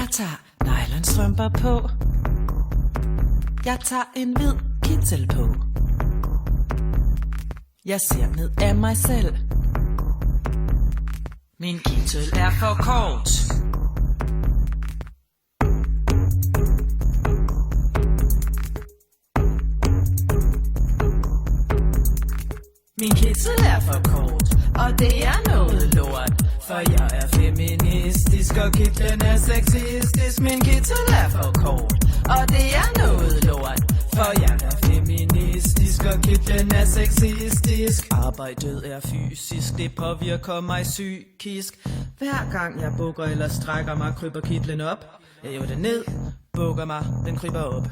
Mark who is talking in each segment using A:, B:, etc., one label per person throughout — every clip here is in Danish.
A: Jeg tager nylonstrømper på. Jeg tager en hvid kittel på. Jeg ser ned af mig selv. Min kittel er for kort. Min kittel er for kort, og det er noget lort. For jeg er feministisk, og kitlen er sexistisk. Min kittel er for kort, og det er noget lort. For jeg er feministisk, og kitlen er sexistisk. Arbejdet er fysisk, det påvirker mig psykisk. Hver gang jeg bukker eller strækker mig, kryber kitlen op. Jeg hiver den ned, bukker mig, den kryber op.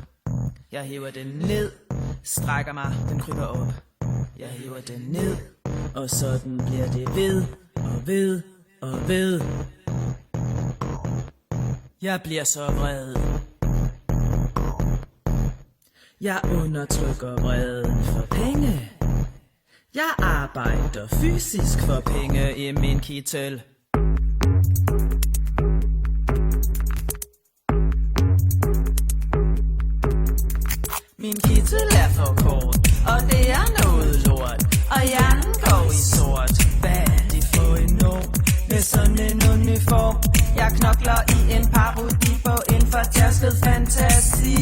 A: Jeg hiver den ned, strækker mig, den kryber op. Jeg hiver den ned, og sådan bliver det ved og ved og ved. Jeg bliver så vred. Jeg undertrykker vreden for penge. Jeg arbejder fysisk for penge i min kittel. Min kittel er for kort, og det er noget lort. Og hjernen går i sort. Hvad er det for en norm med sådan en uniform? Jeg knokler i en parodi på en fortærsket fantasi.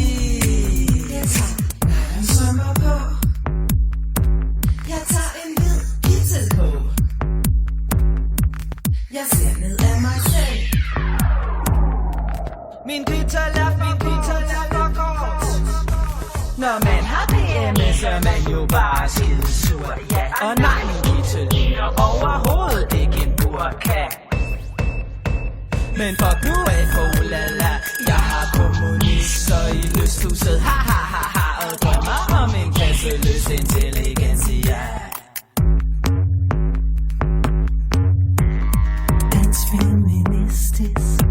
A: Jeg tager nylonstrømper på. Jeg tager en hvid kittel på. Jeg ser ned af mig selv. Min kittel er for kort. Når man har PMS, er man jo bare skidesur, ja. Og nej, min kittel ligner overhovedet ikke en burka. Men fuck nu af, folala. Jeg har kommunister i lysthuset, ha ha ha ha. Og drømmer om en klasseløs intelligensia. Dans feministisk.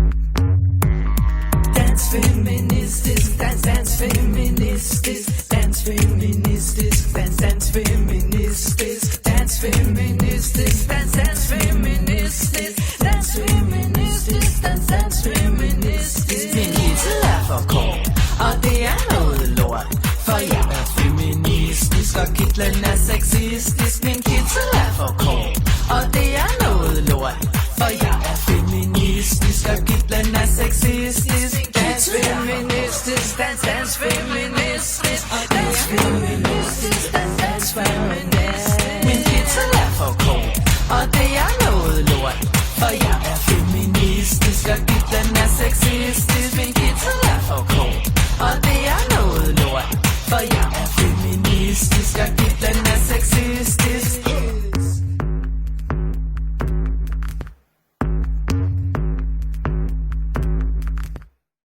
A: Dans feministisk, dans feministisk, dans feministisk, dans feministisk, dans feministisk, dans feministisk, dans feministisk, dans feministisk. Min kittel er for kort, og det er noget lort. For jeg er feministisk, og kitlen er sexistisk. Min kittel er for kort, og det er noget lort. For jeg er feministisk, og kitlen er sexistisk. Dans feministisk, dans feministisk, dans feministisk, dans feministisk. Min kittel er for kort, og det er noget lort. For jeg er feministisk, og kitlen er sexistisk.